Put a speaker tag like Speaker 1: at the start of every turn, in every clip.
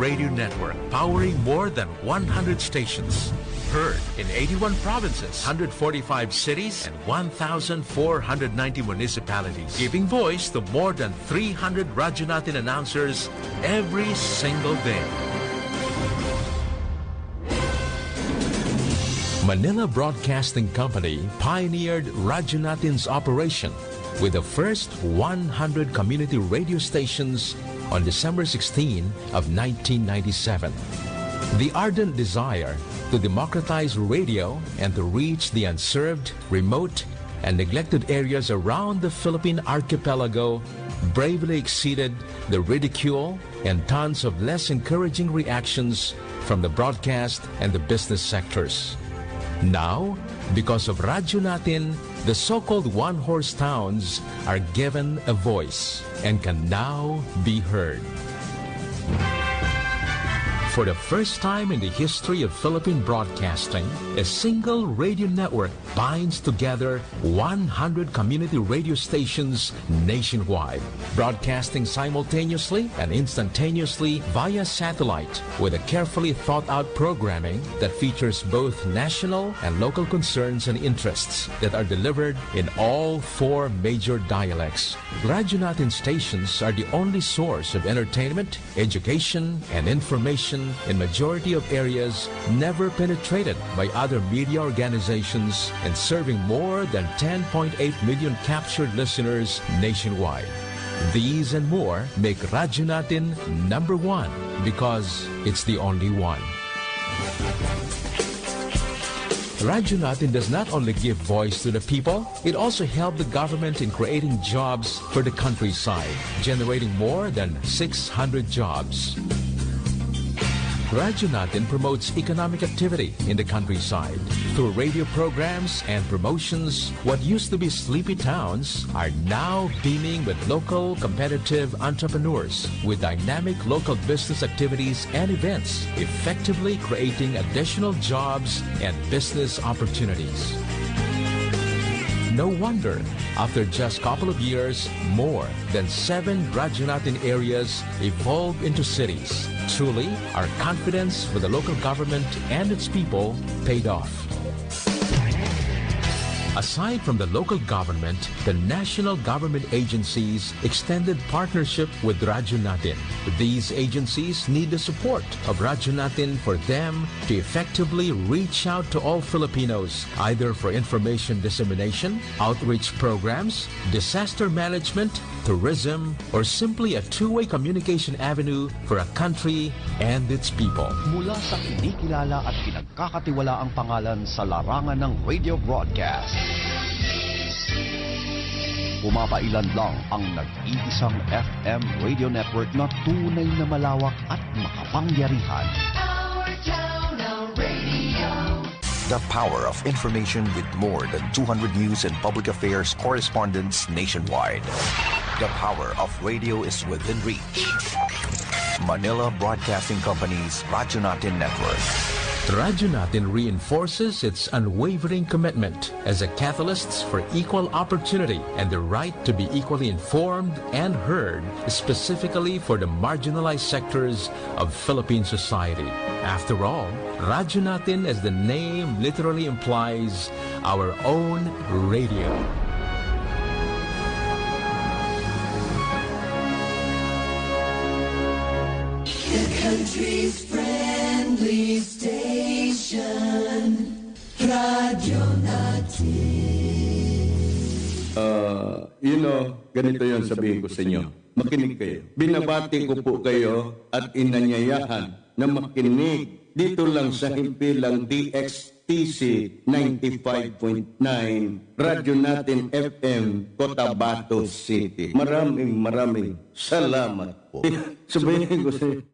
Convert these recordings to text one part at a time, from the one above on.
Speaker 1: radio network powering more than 100 stations. Heard in 81 provinces, 145 cities, and 1,490 municipalities. Giving voice to more than 300 Radyo Natin announcers every single day. Manila Broadcasting Company pioneered Radyo Natin's operation with the first 100 community radio stations on December 16 of 1997. The ardent desire to democratize radio and to reach the unserved, remote, and neglected areas around the Philippine archipelago bravely exceeded the ridicule and tons of less encouraging reactions from the broadcast and the business sectors. Now, because of Radyo Natin, the so-called one-horse towns are given a voice and can now be heard. For the first time in the history of Philippine broadcasting, a single radio network binds together 100 community radio stations nationwide, broadcasting simultaneously and instantaneously via satellite with a carefully thought-out programming that features both national and local concerns and interests that are delivered in all 4 major dialects. Radyo Natin stations are the only source of entertainment, education, and information in majority of areas never penetrated by other media organizations and serving more than 10.8 million captured listeners nationwide. These and more make Radyo Natin number 1 because it's the only one. Radyo Natin does not only give voice to the people, it also helped the government in creating jobs for the countryside, generating more than 600 jobs. Radyo Natin promotes economic activity in the countryside. Through radio programs and promotions, what used to be sleepy towns are now beaming with local competitive entrepreneurs with dynamic local business activities and events, effectively creating additional jobs and business opportunities. No wonder, after just a couple of years, more than 7 Radyo Natin areas evolved into cities. Truly, our confidence for the local government and its people paid off. Aside from the local government, the national government agencies extended partnership with Radyo Natin. These agencies need the support of Radyo Natin for them to effectively reach out to all Filipinos, either for information dissemination, outreach programs, disaster management, tourism, or simply a two-way communication avenue for a country and its people.
Speaker 2: Mula sa kinikilala at pinagkakatiwalaang pangalan sa larangan ng radio broadcast, pumapailan lang ang nag-iisang FM radio network na tunay na malawak at makapangyarihan.
Speaker 3: Our town, our radio.
Speaker 4: The power of information with more than 200 news and public affairs correspondents nationwide. The power of radio is within reach. Manila Broadcasting Company's Radyo Natin Network.
Speaker 1: Radyo Natin reinforces its unwavering commitment as a catalyst for equal opportunity and the right to be equally informed and heard, specifically for the marginalized sectors of Philippine society. After all, Radyo Natin, as the name literally implies, our own radio.
Speaker 3: The country's friendly station, Radyo Natin.
Speaker 5: Ganito yon sabihin ko sa inyo. Makinig kayo. Binabati ko po kayo at inanyayahan na makinig dito lang sa himpilang DXTC 95.9 Radyo Natin FM, Cotabato City. Maraming salamat po. Sabihin ko sa inyo.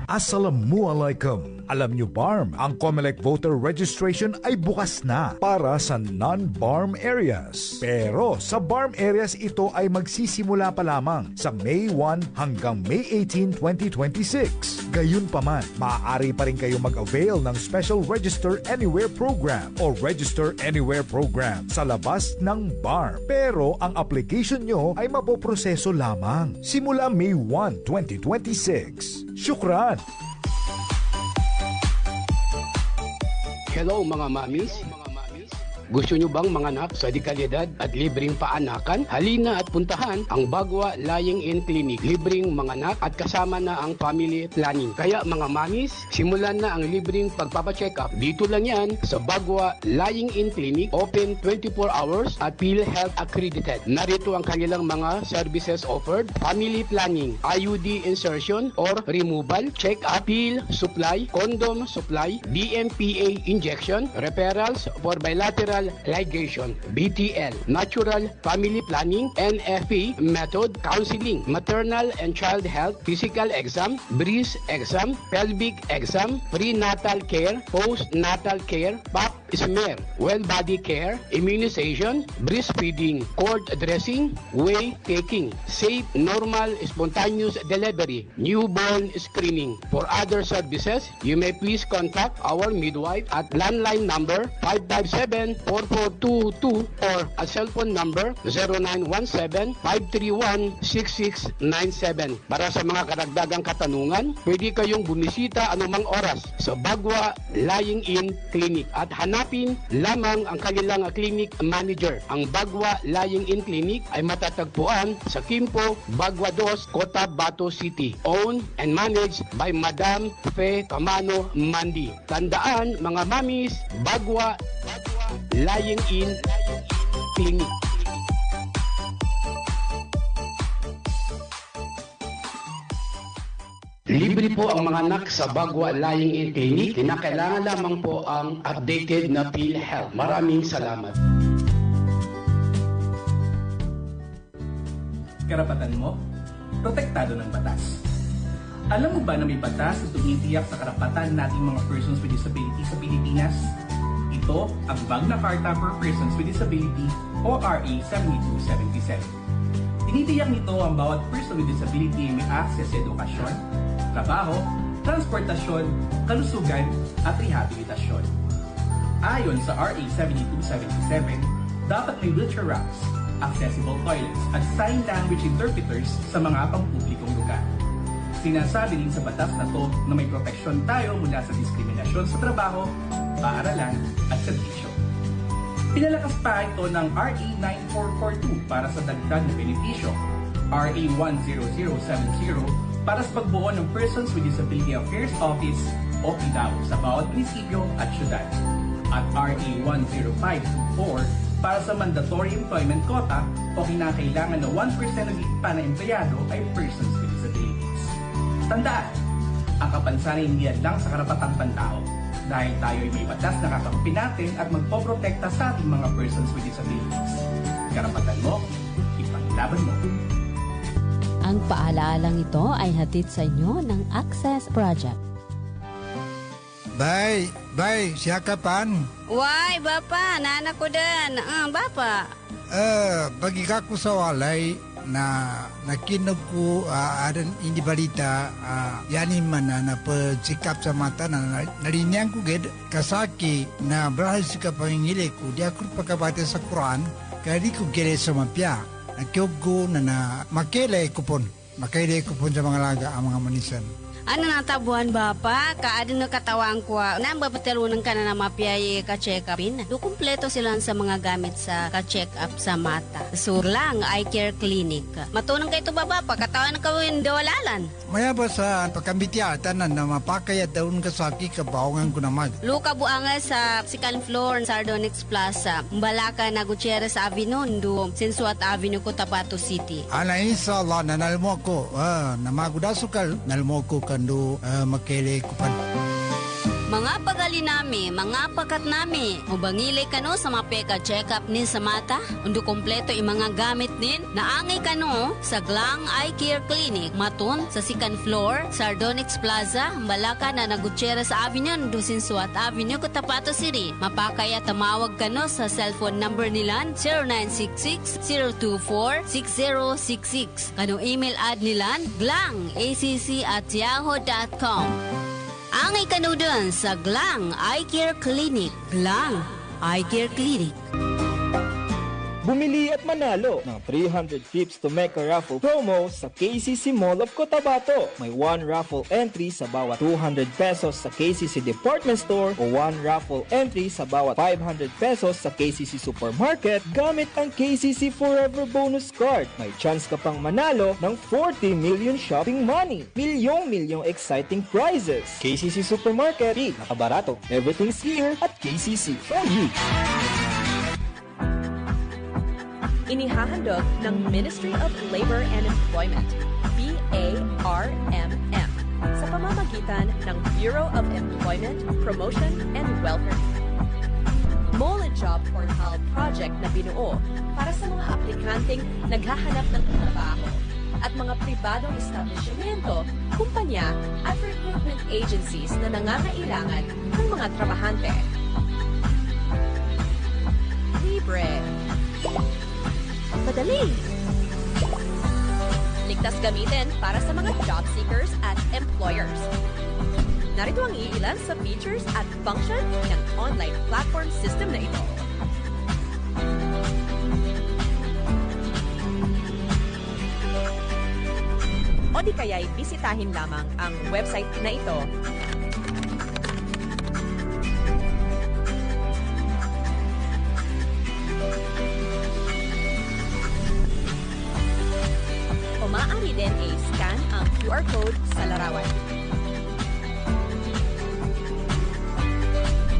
Speaker 6: Assalamualaikum. Alam nyo BARM, ang COMELEC voter registration ay bukas na para sa non-BARM areas. Pero sa BARM areas ito ay magsisimula pa lamang sa May 1 hanggang May 18, 2026. Gayunpaman, maaari pa rin kayo mag-avail ng Special Register Anywhere Program o Register Anywhere Program sa labas ng BARM. Pero ang application nyo ay mapoproseso lamang simula May 1, 2026. Syukran!
Speaker 7: Hello mga mamis. Gusto nyo bang manganak sa dekalidad at libreng paanakan? Halina at puntahan ang Bagwa Lying-in Clinic. Libreng manganak at kasama na ang family planning. Kaya mga mamis, simulan na ang libreng pagpapacheck-up. Dito lang yan sa Bagwa Lying-in Clinic. Open 24 hours at PhilHealth accredited. Narito ang kanilang mga services offered. Family planning, IUD insertion or removal, check-up, pill supply, condom supply, DMPA injection, referrals for bilateral ligation, BTL, natural family planning, NFP method, counseling, maternal and child health, physical exam, breast exam, pelvic exam, prenatal care, postnatal care, pap smear, well body care, immunization, breastfeeding, cord dressing, whey taking, safe, normal, spontaneous delivery, newborn screening. For other services, you may please contact our midwife at landline number 557-4422 or a cellphone number 0917-531-6697. Para sa mga karagdagang katanungan, pwede kayong bumisita anumang oras sa Bagwa Lying-in Clinic at hanapin lamang ang kanilang clinic manager. Ang Bagwa Lying-in Clinic ay matatagpuan sa Kimpo, Bagwa 2, Cotabato City. Owned and managed by Madam Fe Camano Mandi. Tandaan mga mamis, Bagwa Lying-in Clinic. Libre po ang mga anak sa Bagwa Lying-in Clinic. Kinakailangan lamang po ang updated na PhilHealth. Maraming salamat.
Speaker 8: Karapatan mo, protektado ng batas. Alam mo ba na may batas na tumitiyak sa karapatan nating mga persons with disability sa Pilipinas? Ito ang Magna Carta for Persons with Disability o RA 7277. Tinitiyak nito ang bawat person with disability ay may access sa edukasyon, trabaho, transportasyon, kalusugan at rehabilitasyon. Ayon sa RA 7277, dapat may wheelchair ramps, accessible toilets at sign language interpreters sa mga pampublikong lugar. Sinasabi din sa batas na to na may proteksyon tayo mula sa diskriminasyon sa trabaho, paaralan at serbisyo. Pinalakas pa ito ng RA 9442 para sa dagdag na benepisyo, RA 10070 para sa pagbuo ng Persons with Disability Affairs Office o PDAO sa bawat munisipyo at syudad, at RA 10524 para sa mandatory employment quota o kinakailangan na 1% ng ipa na empleyado ay persons with disabilities. Tandaan, ang kapansanan hindi lang sa karapatang pantao dahil tayo ay may batas na kakampi natin at magpoprotekta sa ating mga persons with disabilities. Karapatan mo, ipaglaban mo.
Speaker 9: Ang paalaalang ito ay hatid sa inyo ng Access Project.
Speaker 10: Bay, siya kapan?
Speaker 11: Why, Bapa, nana ko din. Bapa.
Speaker 10: Bagi ko sa walay na nakinog ko adan hindi balita yani mana na pagsikap sa mata na narinyang ko ged kasaki na berhasil ka pangingili ko dia ko pagkabate sa Quran kaya di ko gere sa mapya nakiog ko na makele ko pon sa mga laga ang mga manisan.
Speaker 11: Ano natabuan Bapa? Kaado na katawang ko. Nambapatalunan ka na mapiyay ka-check-upin. Do kumpleto sila sa mga gamit sa ka-check-up sa mata. Surlang Eye Care Clinic. Matunang kayo ito Bapa, katawan na kawin dawalalan.
Speaker 10: Maya ba sa pagkambitya tanan na mapakaya daun kasaki kabawangan ko na mag.
Speaker 11: Luka buanga sa second floor Sardonyx Plaza. Mbalaka na Gutierrez Avenue do Sensuat Avenue Cotabato City.
Speaker 10: Ana inshallah nanalmo ko na magudasukal nalmo ko kando makele ko pan.
Speaker 11: Mga pagalinami, mga pakat nami, ubangilay kano sa mapeka check-up nin sa mata, undo kompleto yung mga gamit nin, naangay kano sa Glang Eye Care Clinic, matun sa second floor, Sardonyx Plaza, Malaka na Gutierrez Avenue, Dusin Suat Avenue, Cotabato City. Mapakaya tamawag kano sa cellphone number nilan 0966-024-6066. Kano email ad nilan glangacc@yahoo.com. Angay kanudan sa Glang Eye Care Clinic. Glang Eye Care Clinic.
Speaker 12: Bumili at manalo ng 300 trips to Mecca raffle promo sa KCC Mall of Cotabato. May 1 raffle entry sa bawat 200 pesos sa KCC Department Store o 1 raffle entry sa bawat 500 pesos sa KCC Supermarket gamit ang KCC Forever Bonus Card. May chance ka pang manalo ng 40 million shopping money. Milyong exciting prizes. KCC Supermarket, nakabarato. Everything's here at KCC for you.
Speaker 13: Inihahandog ng Ministry of Labor and Employment, BARMM, sa pamamagitan ng Bureau of Employment, Promotion, and Welfare. Mole and Job Portal project na binuo para sa mga aplikanteng naghahanap ng trabaho at mga pribadong establishmento, kumpanya at recruitment agencies na nangangailangan ng mga trabahante. Libre. Madali. Ligtas gamitin para sa mga job seekers at employers. Narito ang iilan sa features at function ng online platform system na ito. O di kaya'y bisitahin lamang ang website na ito. Maaari din i-scan ang QR code sa larawan.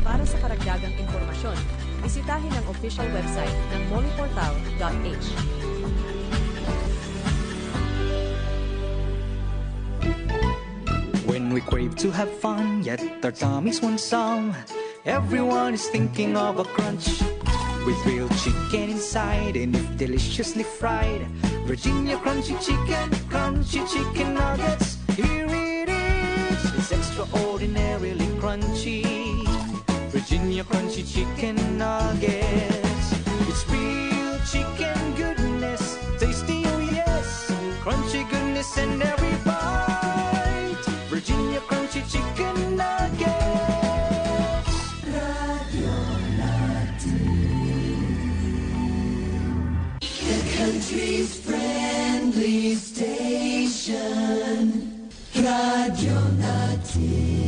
Speaker 13: Para sa karagdagang impormasyon, bisitahin ang official website ng moleportal.h.
Speaker 14: When we crave to have fun, yet our tummies want some, everyone is thinking of a crunch. With grilled chicken inside and if deliciously fried, Virginia crunchy chicken nuggets. Here it is, it's extraordinarily crunchy. Virginia crunchy chicken nuggets. It's real chicken goodness, tasty oh yes, crunchy goodness in every bite. Virginia crunchy chicken nuggets.
Speaker 3: Radio Natin, the country's friendly station. Radio Natin.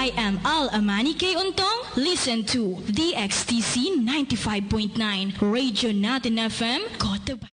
Speaker 15: I am Al Amani K. Untong. Listen to DXTC 95.9 Radio Natin FM, Cotabato.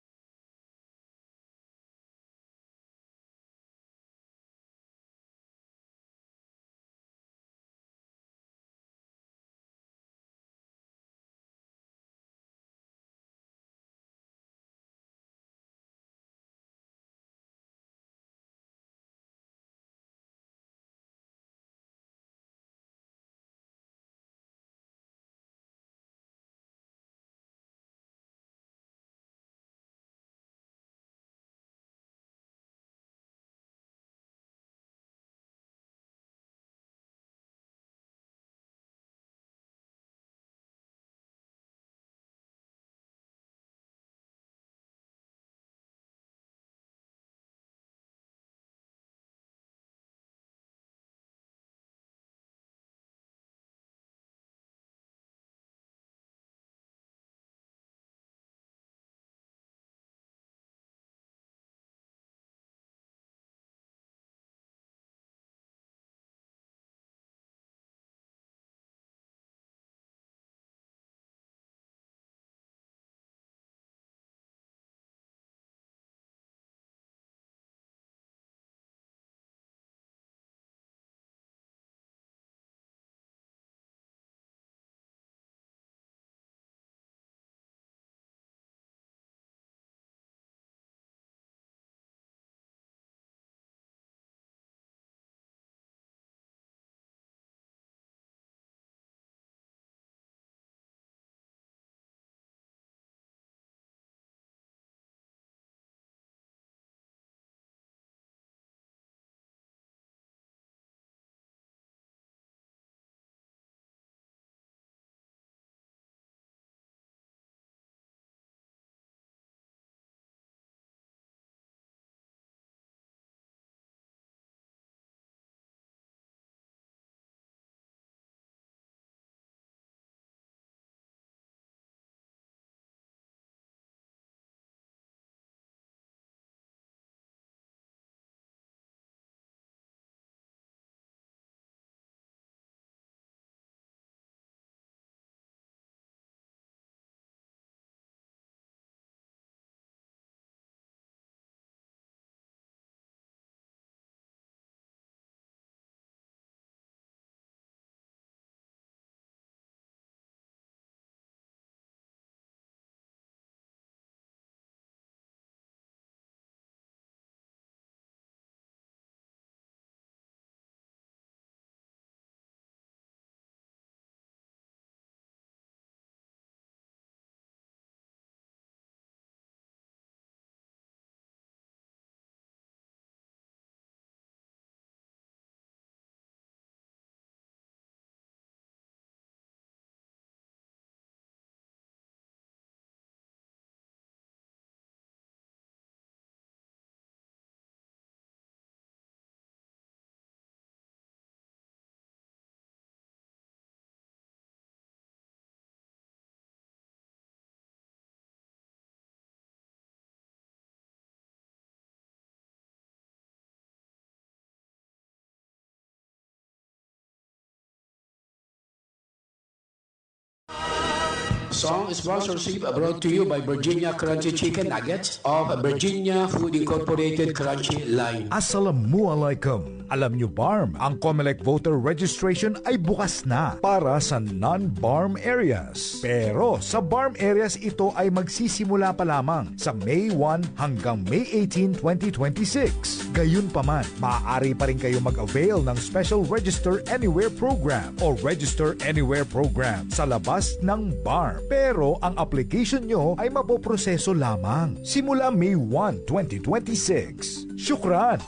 Speaker 7: Song is sponsorship brought to you by Virginia Crunchy Chicken Nuggets of Virginia Food Incorporated Crunchy Line.
Speaker 6: Assalamualaikum. Alam nyo, BARM, ang COMELEC voter registration ay bukas na para sa non-BARM areas. Pero sa BARM areas ito ay magsisimula pa lamang sa May 1 hanggang May 18, 2026. Gayunpaman, maaari pa rin kayo mag-avail ng Special Register Anywhere Program o Register Anywhere Program sa labas ng BARM. Pero ang application nyo ay mapoproseso lamang simula May 1, 2026. Syukran!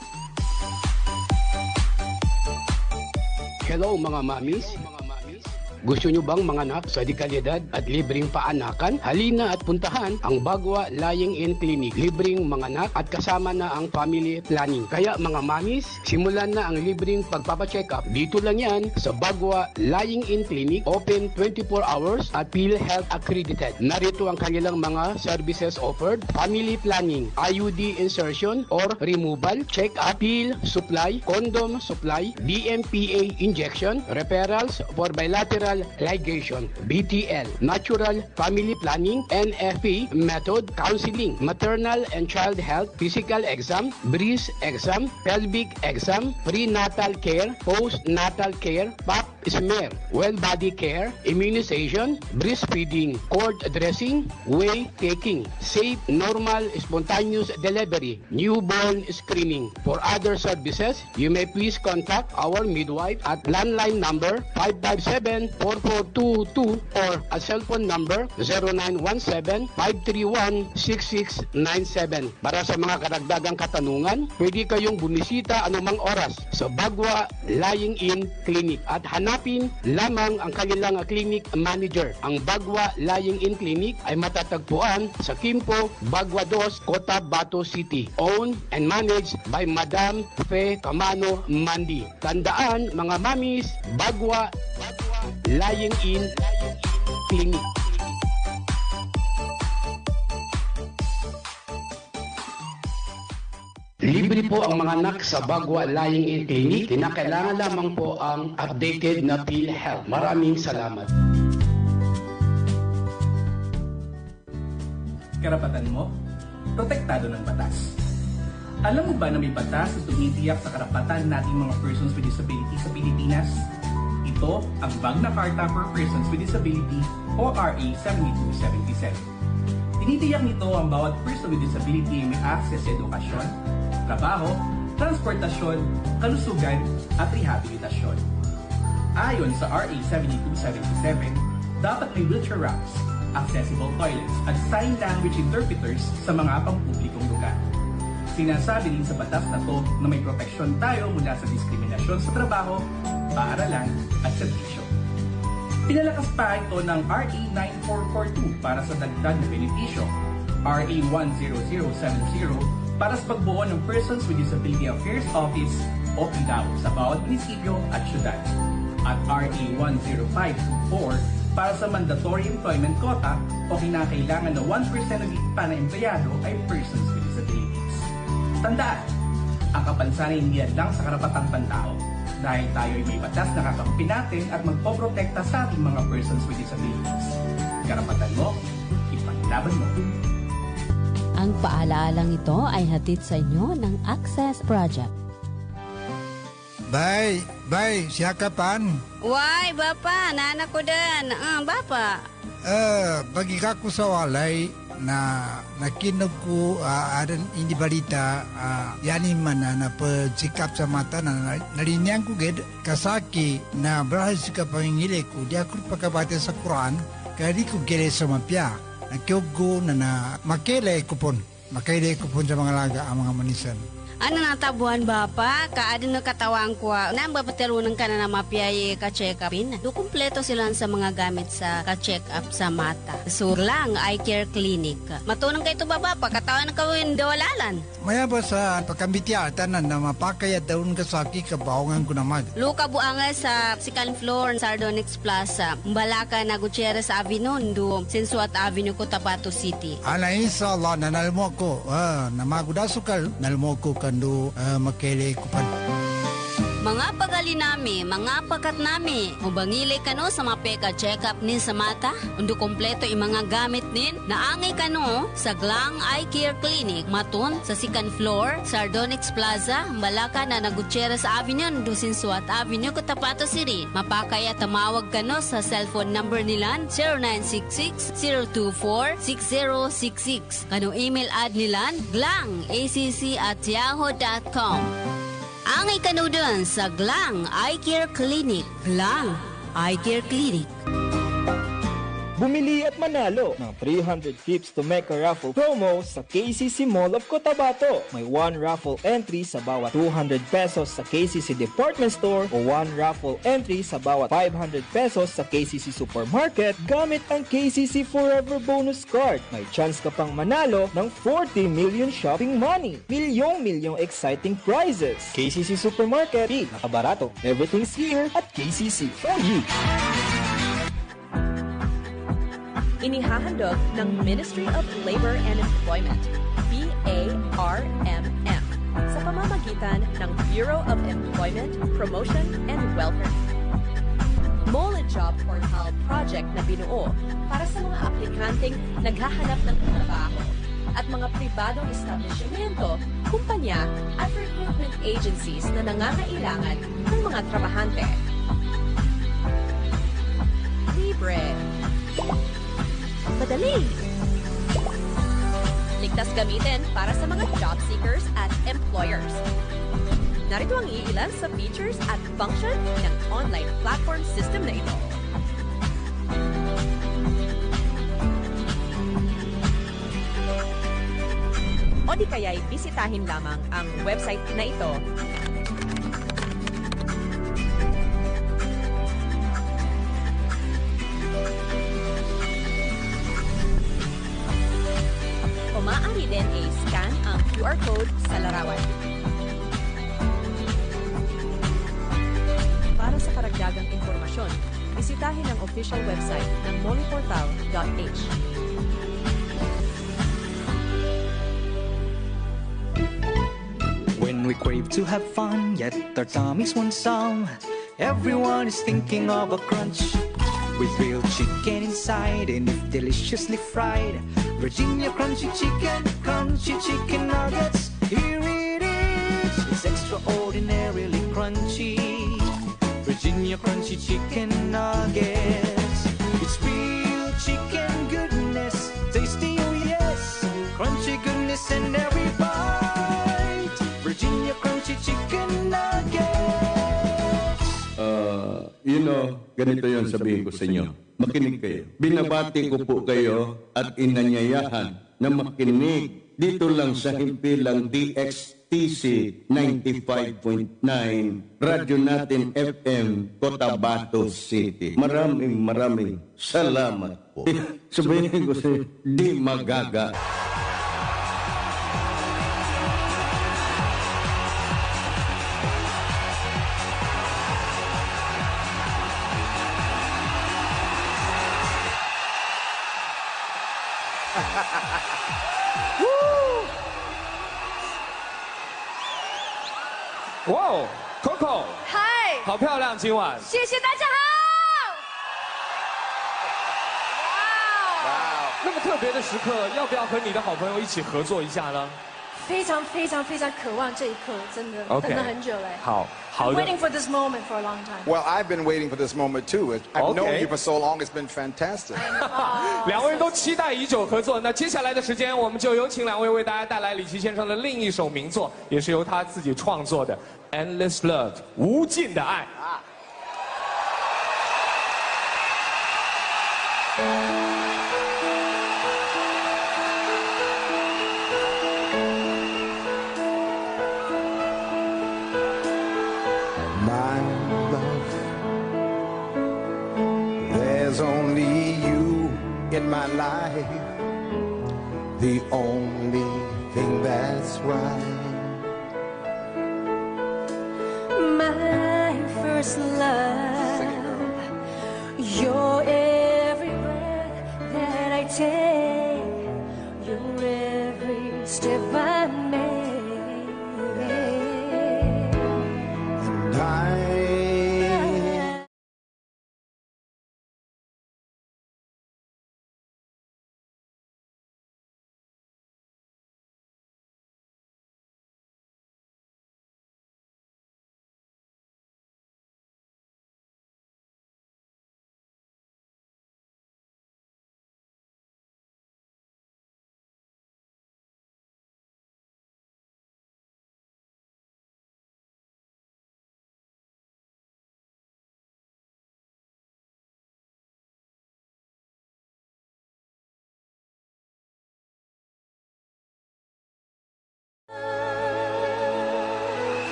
Speaker 7: Hello mga mamis. Gusto nyo bang manganak sa dekalidad at libreng paanakan? Halina at puntahan ang Bagwa Lying-in Clinic. Libreng manganak at kasama na ang family planning. Kaya mga mamis, simulan na ang libreng pagpapacheck up. Dito lang yan sa Bagwa Lying-in Clinic. Open 24 hours at PhilHealth accredited. Narito ang kanilang mga services offered. Family planning, IUD insertion or removal, check-up, pill supply, condom supply, DMPA injection, referrals for bilateral ligation, BTL, natural family planning, NFP method, counseling, maternal and child health, physical exam, breast exam, pelvic exam, prenatal care, postnatal care, pap smear, well body care, immunization, breastfeeding, cord dressing, whey taking, safe, normal, spontaneous delivery, newborn screening. For other services, you may please contact our midwife at landline number 557-4422 or a cell phone number 0917-531-6697. Para sa mga karagdagang katanungan, pwede kayong bumisita anumang oras sa Bagwa Lying-in Clinic at hanapin lamang ang kanilang clinic manager. Ang Bagwa Lying-in Clinic ay matatagpuan sa Kimpo, Bagwa 2, Cotabato City. Owned and managed by Madam Fe Camano Mandi. Tandaan mga mamis, Bagwa Lying-in Clinic. Libre po ang mga anak sa Bagwa Lying-in Clinic. Kinakailangan lamang po ang updated na PhilHealth. Maraming salamat.
Speaker 8: Karapatan mo, protektado ng batas. Alam mo ba na may batas na tumitiyak sa karapatan nating mga persons with disability sa Pilipinas? Ito ang Magna Carta for Persons with Disability o RA 7277. Tinitiyak nito ang bawat person with disability ay may access sa edukasyon, trabaho, transportasyon, kalusugan at rehabilitasyon. Ayon sa RA 7277, dapat may wheelchair ramps, accessible toilets at sign language interpreters sa mga pampublikong lugar. Sinasabi din sa batas na to na may proteksyon tayo mula sa diskriminasyon sa trabaho, paaralan at serbisyo. Pinalakas pa ito ng RA 9442 para sa dagdag na benepisyo, RA 10070 para sa pagbuo ng Persons with Disability Affairs Office o PDAO sa bawat munisipyo at syudad, at RA 10524 para sa mandatory employment quota o kinakailangan na 1% ng ipa na empleyado ay persons with disabilities. Tandaan, ang kapansanan hindi lang sa karapatang pantao dahil tayo ay may batas na kakampi natin at magpoprotekta sa ating mga persons with disabilities. Karapatan mo, ipaglaban mo.
Speaker 9: Ang paalalang ito ay hatid sa inyo ng Access Project.
Speaker 10: Bay, siya kapan?
Speaker 11: Why, Bapa, nana ko din. Bapa.
Speaker 10: Bagi ka ko sa walay na nakinog ko adan hindi balita yani man na pa-check up sa mata na narinyang ko ged kasaki na brahis ka pangingili ko di ako pagkabate sa Quran kaya di ko gere sa mapya nakyogo na makele ko pon sa mga laga ang mga manisan.
Speaker 11: Ano natabuhan Bapa? Kaadin na katawang ko. Nambapatirunan ka na mapiyay ka-check upin. Do kumpleto sila sa mga gamit sa ka-check up sa mata. Surlang Eye Care Clinic. Matunang kayo ito Bapa, katawan na kawin dawalalan.
Speaker 10: Maya ba sa pagkambitya tanan na mapakayat daun kasaki kabaongan ko naman.
Speaker 11: Luka buanga sa second floor Sardonyx Plaza. Mbalaka na Gutierrez Avenue do Sensuat Avenue, Cotabato City.
Speaker 10: Ana inshallah nanalmo ko. Namagudasukal nalmo ko kando makele ko pa.
Speaker 11: Mga pagali nami, mga pakat nami, ubangili kano sa mapeka check-up ni sa mata, undo kompleto yung mga gamit nin, naangay kano sa Glang Eye Care Clinic, matun sa second floor, Sardonyx Plaza, Malaka na Gutierrez Avenue, undo Sensuat Avenue, Cotabato City. Mapakaya tamawag kano sa cellphone number nila, 0966-024-6066. Kano email ad nila, glangacc@yahoo.com. Angay kanudan sa Glang Eye Care Clinic. Glang Eye Care Clinic.
Speaker 12: Bumili at manalo ng 300 tips to make a raffle promo sa KCC Mall of Cotabato. May 1 raffle entry sa bawat 200 pesos sa KCC Department Store o 1 raffle entry sa bawat 500 pesos sa KCC Supermarket gamit ang KCC Forever Bonus Card. May chance ka pang manalo ng 40 million shopping money. Milyong exciting prizes. KCC Supermarket, nakabarato. Everything's here at KCC for you.
Speaker 13: Inihahandog ng Ministry of Labor and Employment, BARMM, sa pamamagitan ng Bureau of Employment, Promotion, and Welfare. Mole Job Portal project na binuo para sa mga aplikanteng naghahanap ng trabaho at mga pribadong establishmento, kumpanya at recruitment agencies na nangangailangan ng mga trabahante. Libre. Madali. Ligtas gamitin para sa mga job seekers at employers. Narito ang iilan sa features at function ng online platform system na ito. O di kaya'y bisitahin lamang ang website na ito. O maaari din i-scan ang QR code sa larawan. Para sa karagdagang informasyon, bisitahin ang official website ng moleportal.h.
Speaker 14: When we crave to have fun, yet our tummies want some, everyone is thinking of a crunch. With real chicken inside and if deliciously fried, Virginia crunchy chicken nuggets. Here it is, it's extraordinarily crunchy. Virginia crunchy chicken nuggets. It's real chicken goodness, tasty oh yes, crunchy goodness in every bite. Virginia crunchy chicken nuggets.
Speaker 5: Ganito yon sabihin ko sa inyo. Makinig kayo. Binabati ko po kayo at inanyayahan na makinig dito lang sa himpilang DXTC 95.9 Radyo Natin FM, Cotabato City. Maraming salamat po. Sabihin ko sa inyo, di magaga.
Speaker 16: 哇 ，Coco，
Speaker 17: 嗨，
Speaker 16: 好漂亮，今晚。
Speaker 17: 谢谢大家好。
Speaker 16: 哇，那么特别的时刻，要不要和你的好朋友一起合作一下呢？
Speaker 17: 非常渴望这一刻，真的
Speaker 16: OK
Speaker 17: 等了很久嘞。
Speaker 16: 好
Speaker 17: I'm
Speaker 16: 的。
Speaker 17: waiting for this moment for a long time.
Speaker 18: Well, I've been waiting for this moment too. I've known you for so long. It's been fantastic.
Speaker 16: 两位都期待已久合作。那接下来的时间，我们就有请两位为大家带来李琦先生的另一首名作，也是由他自己创作的《Endless Love》无尽的爱。
Speaker 18: My love, there's only you in my life, the only thing that's right.
Speaker 17: My first love, you're every breath that I take, you're every step I make.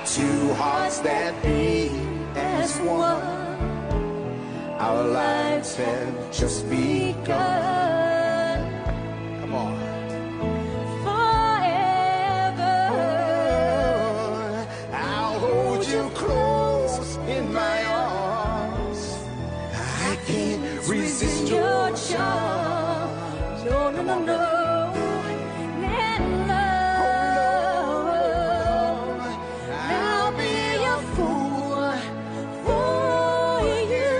Speaker 3: two hearts that beat as one. Our lives have just begun. Come on.
Speaker 19: Forever,
Speaker 3: I'll hold you close in my arms. I can't resist your charm.
Speaker 19: no, no, no, no. Let love, I'll be a fool for you.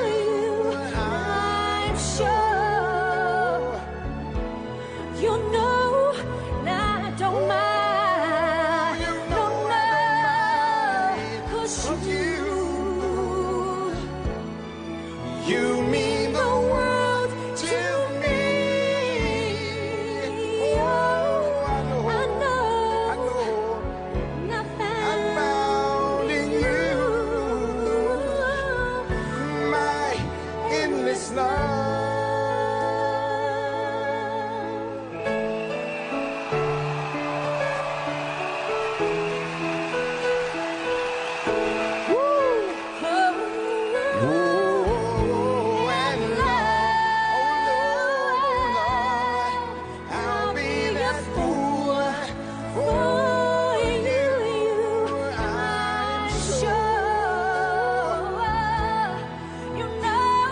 Speaker 19: I'm sure you know that I don't mind. No, no, 'cause
Speaker 3: You mean the world to me.
Speaker 19: Oh, I know, I
Speaker 3: found in you my endless love. Oh, and I'll be that fool for you.
Speaker 19: I'm sure you know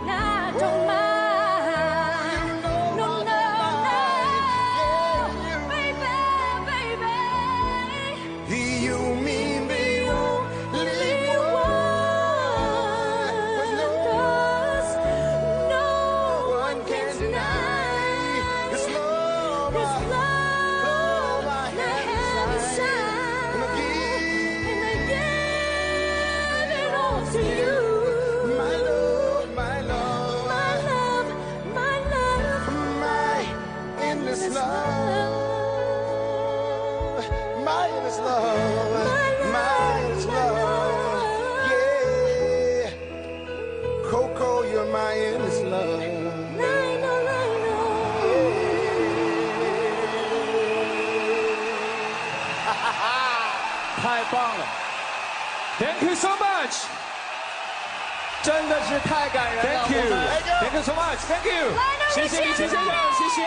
Speaker 19: that I don't mind. No, no, no, baby, baby.
Speaker 3: You mean the only one.
Speaker 19: No
Speaker 3: one can deny this love I have inside. And I give it all to you. My love, my love, my love,
Speaker 19: my love,
Speaker 3: my endless love, my endless love, my endless love. Yeah, Coco, you're my endless love.
Speaker 16: 太棒了 ！Thank you so much，
Speaker 20: 真的是太感人了。
Speaker 16: Thank you，Thank you so much，Thank you， 谢谢李琦先生，谢谢。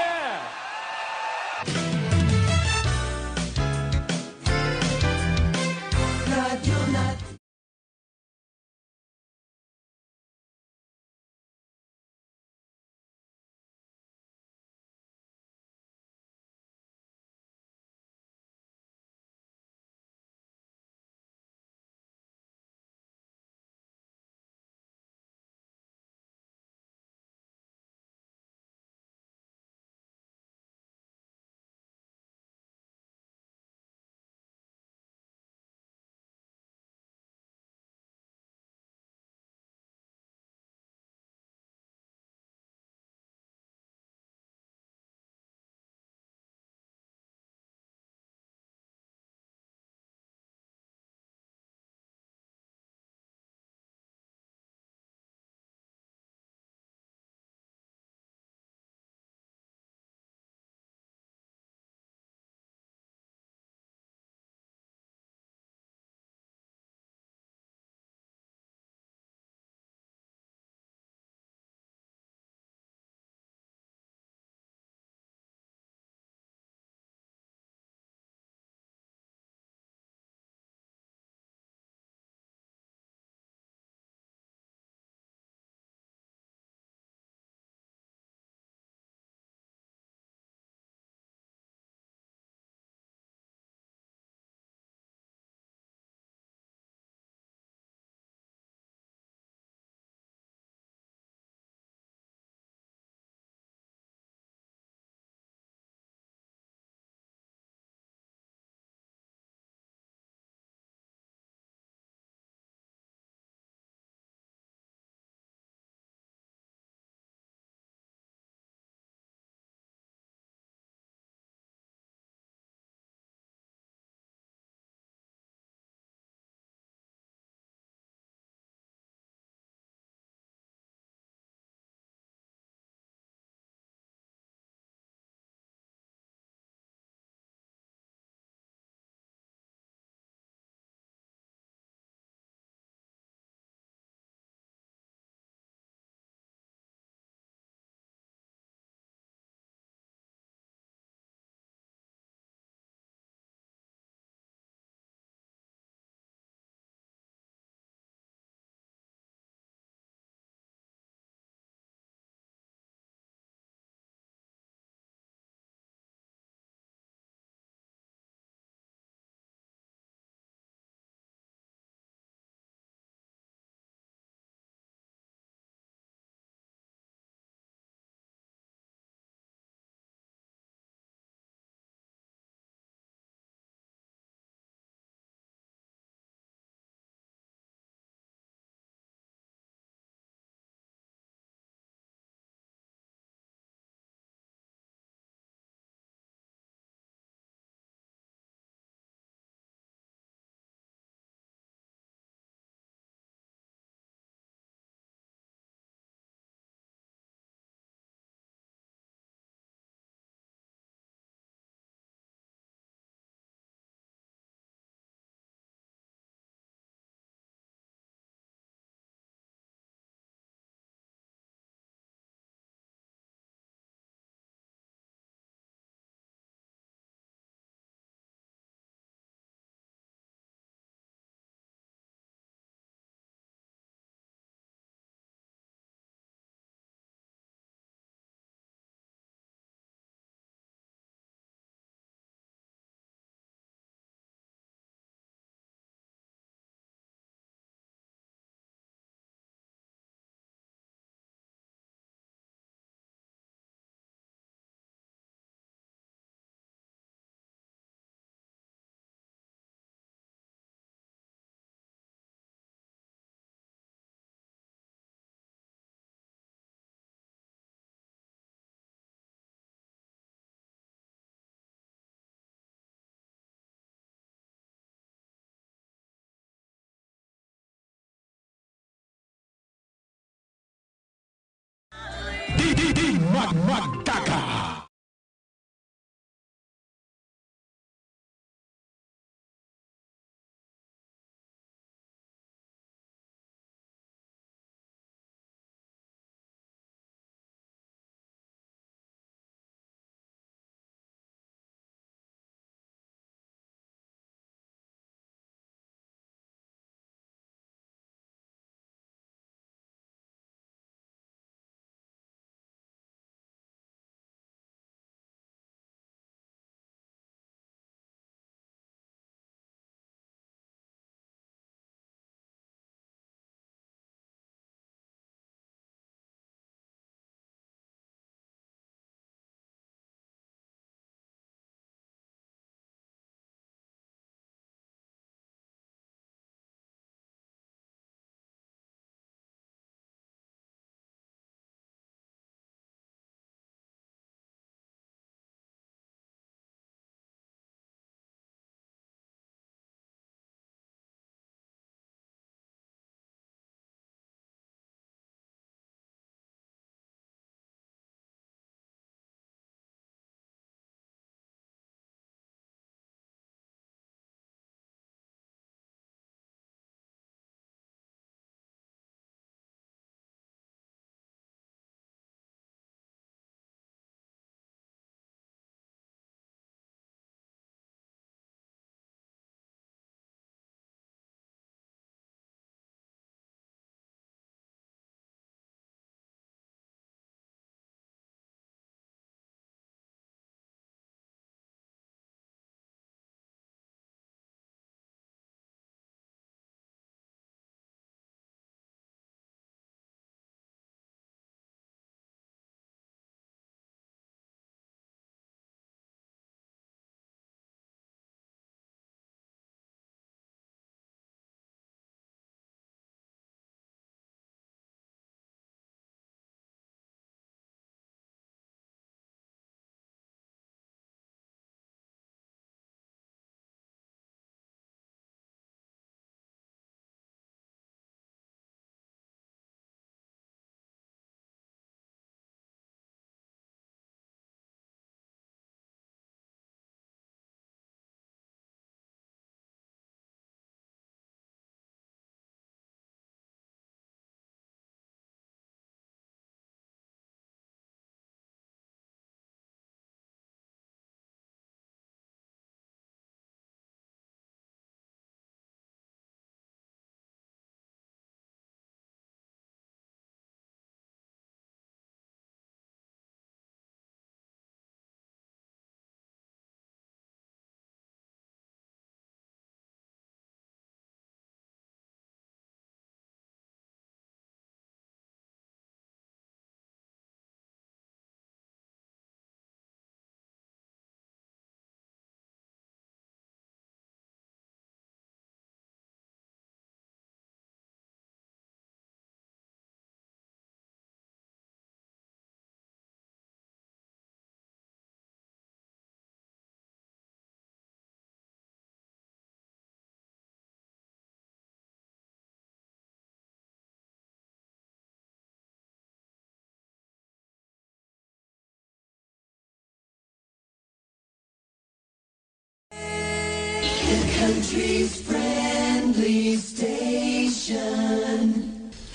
Speaker 3: Country's friendly station,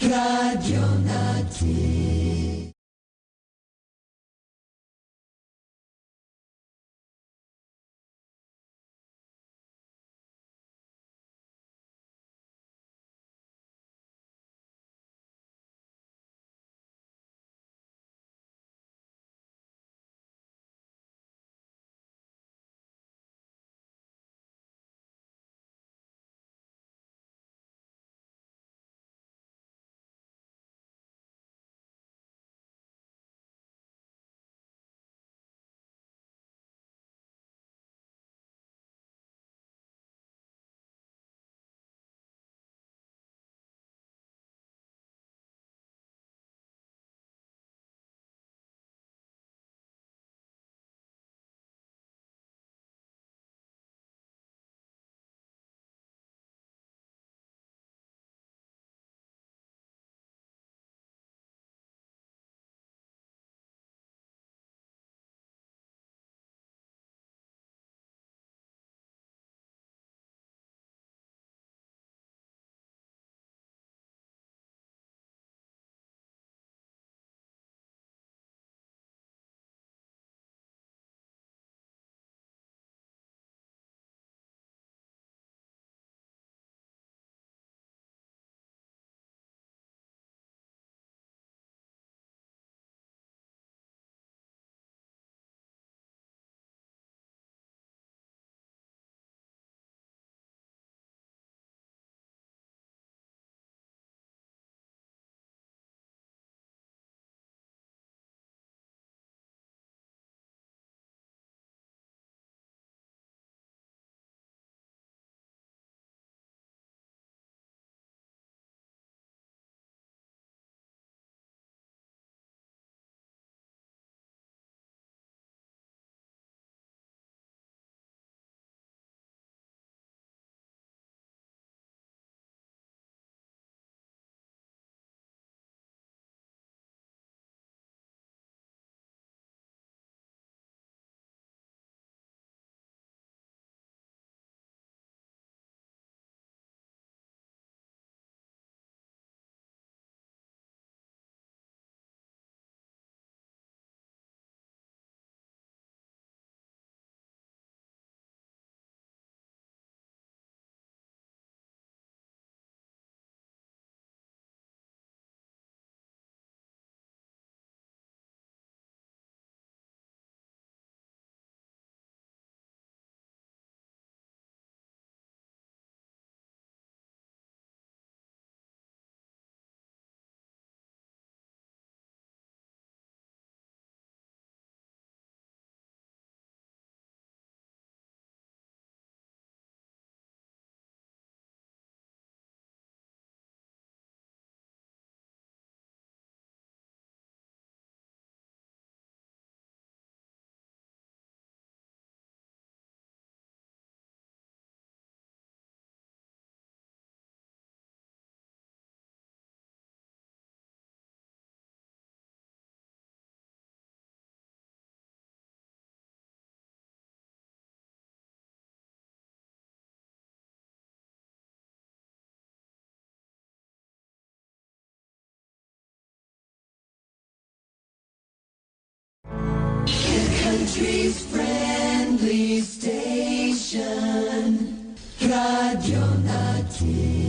Speaker 3: Radio Natin. Country's friendly station, Radio Natin.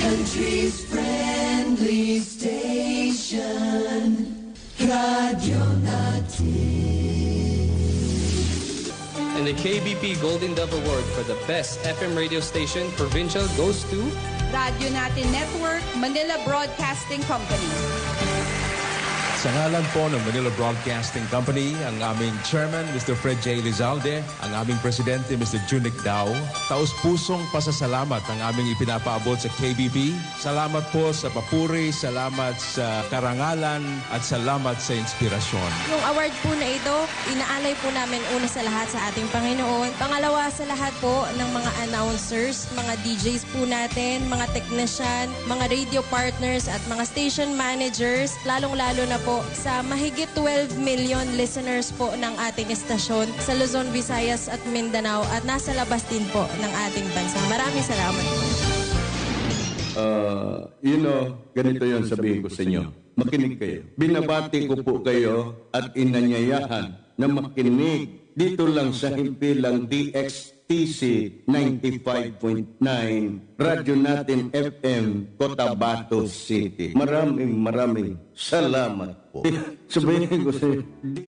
Speaker 3: country's friendly station, Radio Natin.
Speaker 21: And the KBP Golden Dove Award for the best FM radio station provincial goes to
Speaker 22: Radio Natin Network, Manila Broadcasting Company.
Speaker 1: Sa ngalan po ng Manila Broadcasting Company, ang aming chairman, Mr. Fred J. Lizalde, ang aming presidente, Mr. Junic Dao, taus-pusong pasasalamat ang aming ipinapaabot sa KBP. Salamat po sa papuri, salamat sa karangalan, at salamat sa inspirasyon.
Speaker 23: Yung award po na ito, inaalay po namin una sa lahat sa ating Panginoon. Pangalawa sa lahat po ng mga announcers, mga DJs po natin, mga technician, mga radio partners at mga station managers, lalong-lalo na po sa mahigit 12 million listeners po ng ating estasyon sa Luzon, Visayas at Mindanao at nasa labas din po ng ating bansa. Maraming salamat po.
Speaker 5: Ganito yon sabihin ko sa inyo. Makinig kayo. Binabati ko po kayo at inanyayahan na makinig dito lang sa himpilang DXTC 95.9 Radyo Natin FM, Cotabato City. Maraming salamat po. Sabihin ko sa inyo,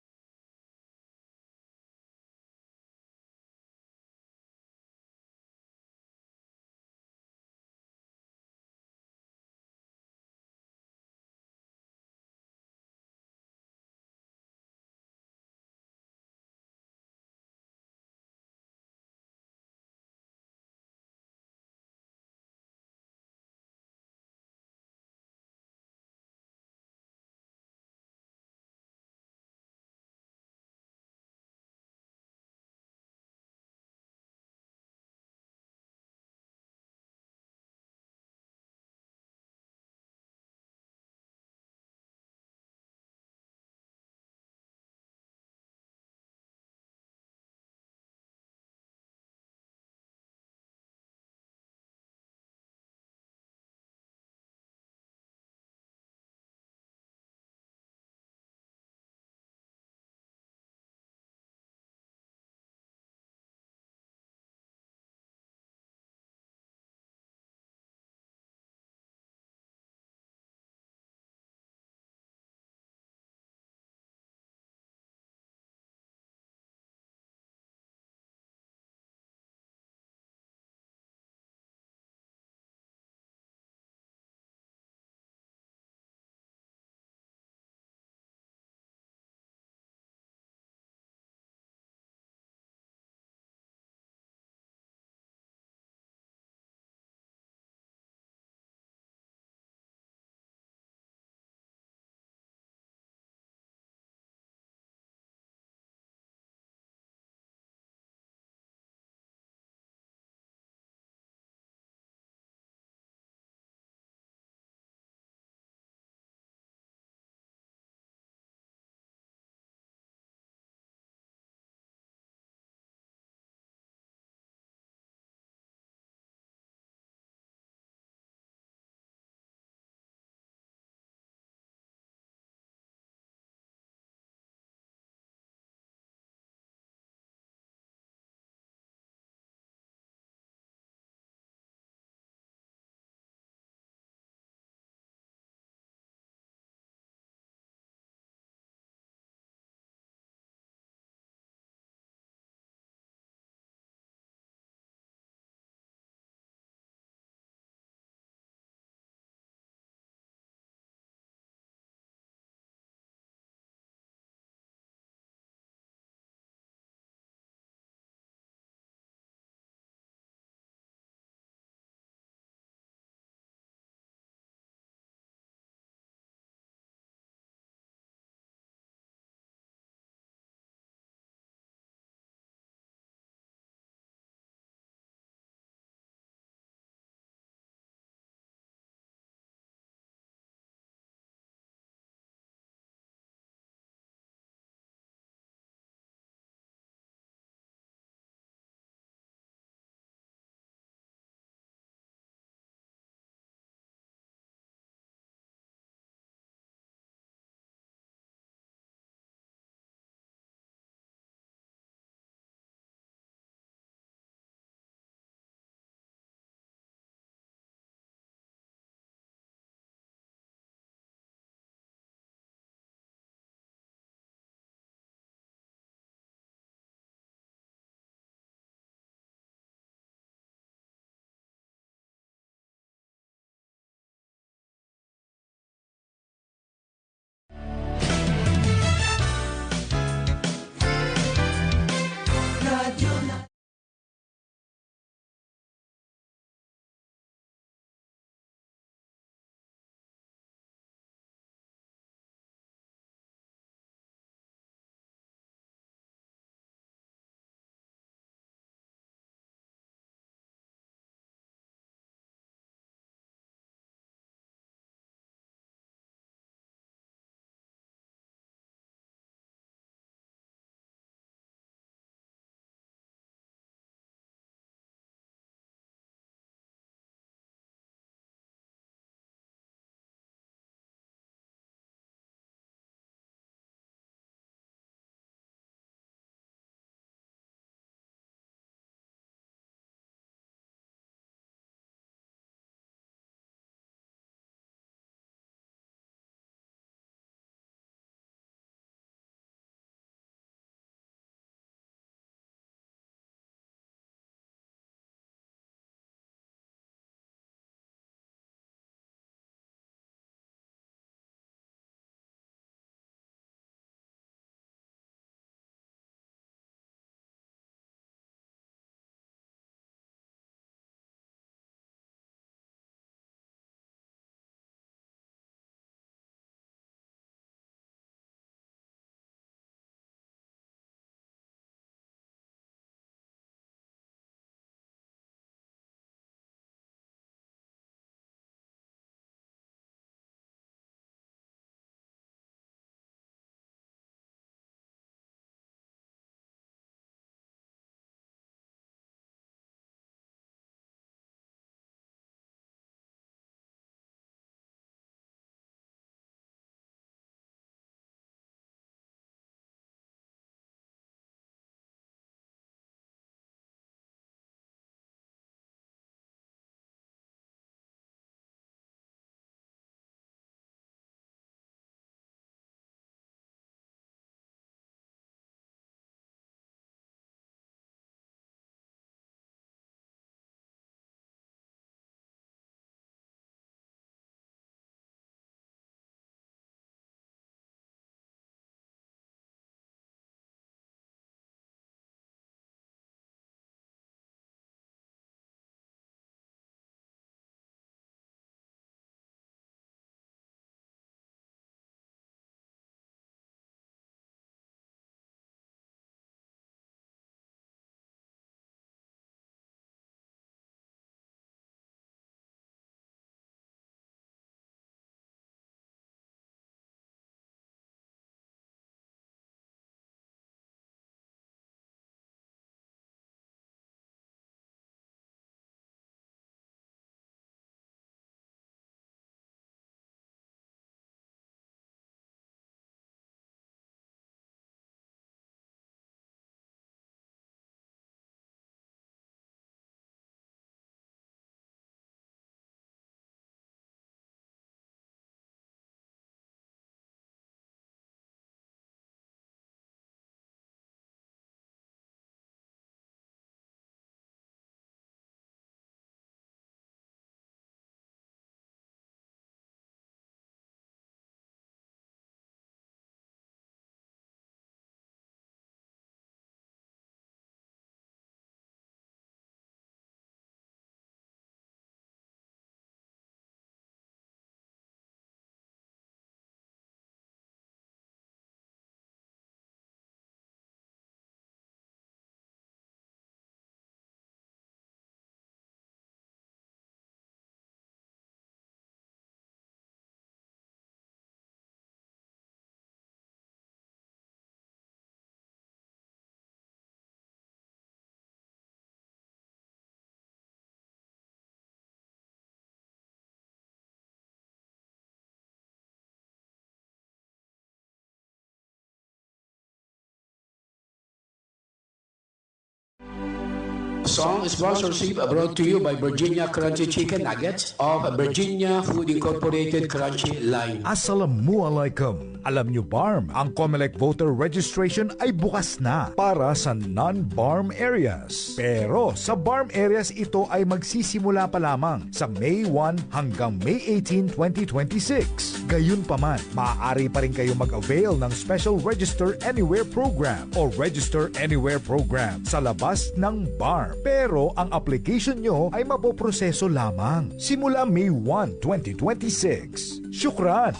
Speaker 7: Song sponsorship brought to you by Virginia Crunchy Chicken Nuggets of Virginia Food Incorporated Crunchy Line.
Speaker 6: Assalamualaikum. Alam nyo, BARM, ang COMELEC voter registration ay bukas na para sa non-BARM areas. Pero sa BARM areas ito ay magsisimula pa lamang sa May 1 hanggang May 18, 2026. Gayunpaman, maaari pa rin kayo mag-avail ng Special Register Anywhere Program o Register Anywhere Program sa labas ng BARM. Pero ang application nyo ay mapoproseso lamang simula May 1, 2026. Syukran!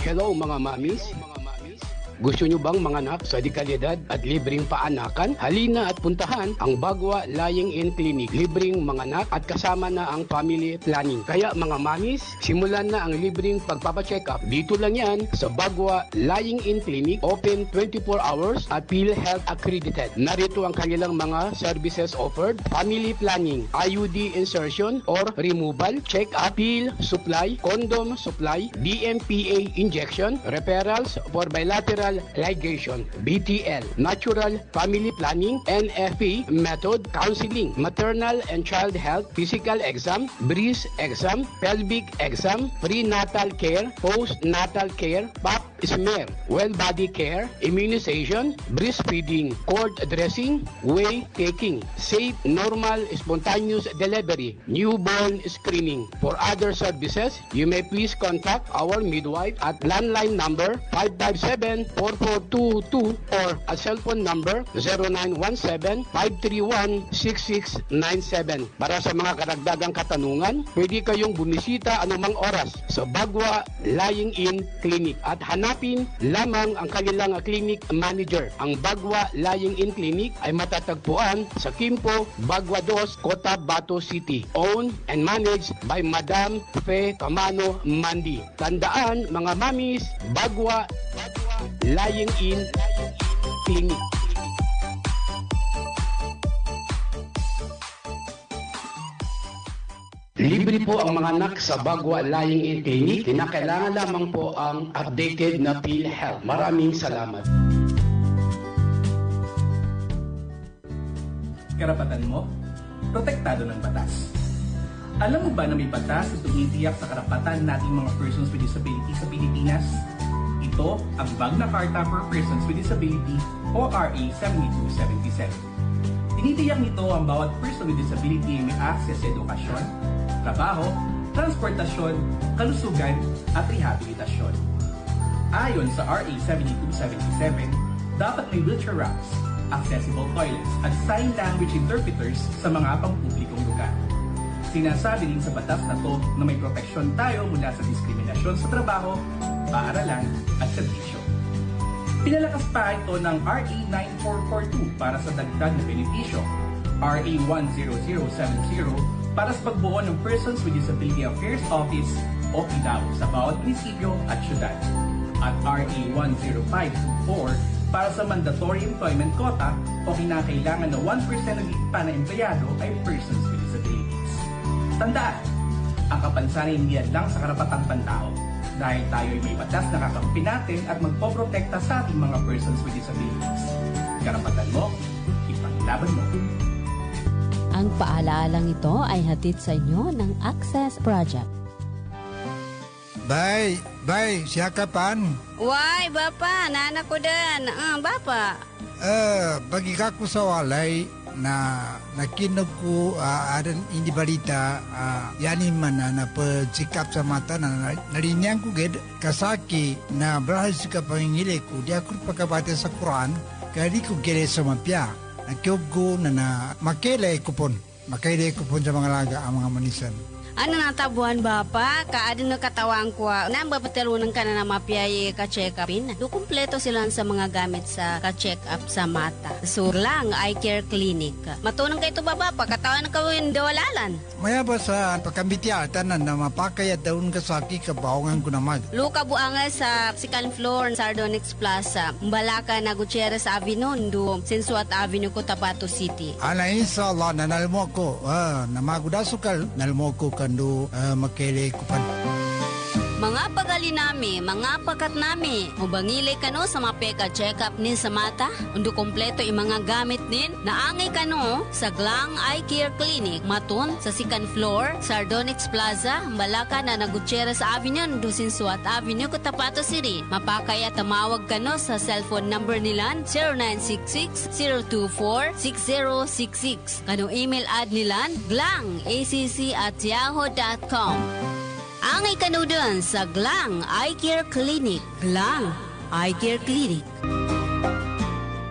Speaker 7: Hello mga mamis. Gusto nyo bang manganak sa dekalidad at libreng paanakan? Halina at puntahan ang Bagwa Lying-in Clinic. Libreng manganak at kasama na ang family planning. Kaya mga mamis, simulan na ang libreng pagpapacheck up. Dito lang yan sa Bagwa Lying-in Clinic. Open 24 hours at PhilHealth accredited. Narito ang kanilang mga services offered. Family planning, IUD insertion or removal, check up, pill supply, condom supply, DMPA injection, referrals for bilateral ligation, BTL, natural family planning, NFP method, counseling, maternal and child health, physical exam, breast exam, pelvic exam, prenatal care, postnatal care, pap smear, well body care, immunization, breastfeeding, cord dressing, whey taking, safe, normal, spontaneous delivery, newborn screening. For other services, you may please contact our midwife at landline number 557-4422 or a cell phone number 0917-531-6697. Para sa mga karagdagang katanungan, pwede kayong bumisita anumang oras sa Bagwa Lying-in Clinic at hanapin lamang ang kanilang clinic manager. Ang Bagwa Lying-in Clinic ay matatagpuan sa Quimpo, Bagwa 2, Cotabato City. Owned and managed by Madam Fe Camano Mandi. Tandaan mga mamis, Bagwa Lying-in Clinic. Libre po ang mga anak sa Bagwa Lying-in Clinic. Kinakailangan lamang po ang updated na PhilHealth. Maraming salamat.
Speaker 8: Karapatan mo, protektado ng batas. Alam mo ba na may batas na tumitiyak sa karapatan nating mga persons with disability sa Pilipinas? Ito ang Magna Carta for Persons with Disability o RA 7277. Tinitiyak nito ang bawat person with disability ay may access sa edukasyon, trabaho, transportasyon, kalusugan at rehabilitasyon. Ayon sa RA 7277, dapat may wheelchair ramps, accessible toilets at sign language interpreters sa mga pampublikong lugar. Sinasabi din sa batas na to na may proteksyon tayo mula sa diskriminasyon sa trabaho, paaralan at serbisyo. Pinalakas pa ito ng RA 9442 para sa dagdag na benepisyo, RA 10070 para sa pagbuo ng Persons with Disability Affairs Office o PDAO sa bawat munisipyo at syudad, at RA 10524 para sa mandatory employment quota o kinakailangan na 1% ng ipa na empleyado ay persons with disabilities. Tandaan, ang kapansanan hindi lang sa karapatang pantao. Dahil tayo ay may batas na kakampi natin at magpoprotekta sa ating mga persons with disabilities. Karapatan mo, ipaglaban mo.
Speaker 9: Ang paalaalang ito ay hatid sa inyo ng Access Project.
Speaker 10: Bye, siya kapan?
Speaker 11: Why, Bapa, nana ko din. Bapa.
Speaker 10: Bagi ko sa walay na nakinog ko adan hindi balita yani mana na pagsikap sa mata na narinyang ko ged kasaki na berhasil ka pangingili ko dia ko pagkabate sa Quran kaya ko gere sa mapya nakyogo na makele ko pon sa mga laga ang mga manisan.
Speaker 11: Ano natabuhan Bapa? Kaadin na katawang ko. Nambapatalunan ka na mapiyay ka-check upin. Do kumpleto sila sa mga gamit sa ka-check up sa mata. Surlang Eye Care Clinic. Matunang kayo ito Bapa, katawan na kawin dawalalan.
Speaker 10: Maya ba sa pagkambitya tanan na mapakayat daun kasaki kabawangan ko naman.
Speaker 11: Luka buanga sa second floor Sardonyx Plaza. Mbalaka na Gutierrez Avenue, do Sensuat Avenue, Cotabato City.
Speaker 10: Ana inshallah nanalmo ko. Na magudasukal nalmo ko kando makele kupan.
Speaker 11: Mga pagali nami, mga pakat nami, ubangilay kano sa mapeka check-up ni sa mata, undo kompleto yung mga gamit din, naangay kano sa Glang Eye Care Clinic, matun sa second floor, Sardonyx Plaza, Balaka na Gutierrez Avenue, Dusin Suat Avenue, Cotabato City. Mapakaya tamawag kano sa cellphone number nilan 0966-024-6066. Kano email ad nilan glangacc@yahoo.com. Angay kano dun sa Glang Eye Care Clinic. Glang Eye Care Clinic.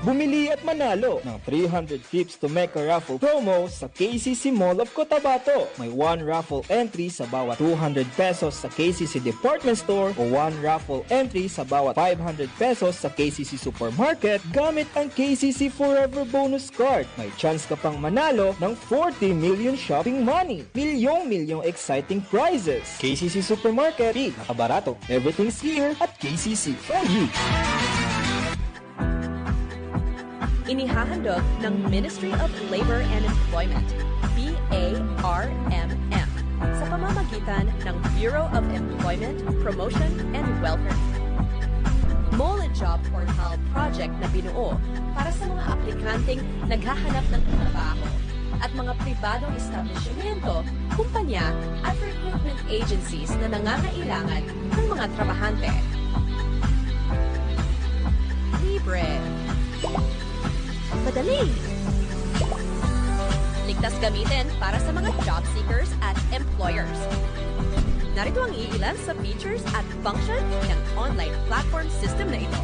Speaker 12: Bumili at manalo ng 300 tips to make a raffle promo sa KCC Mall of Cotabato. May 1 raffle entry sa bawat 200 pesos sa KCC Department Store o 1 raffle entry sa bawat 500 pesos sa KCC Supermarket gamit ang KCC Forever Bonus Card. May chance ka pang manalo ng 40 million shopping money. Milyong exciting prizes. KCC Supermarket, nakabarato. Everything's here at KCC for you.
Speaker 13: Inihahandog ng Ministry of Labor and Employment, BARMM, sa pamamagitan ng Bureau of Employment, Promotion, and Welfare. Mole and Job Portal project na binuo para sa mga aplikanteng naghahanap ng trabaho at mga pribadong establishmento, kumpanya at recruitment agencies na nangangailangan ng mga trabahante. Libre. Madali. Ligtas gamitin para sa mga job seekers at employers. Narito ang iilan sa features at function ng online platform system na ito.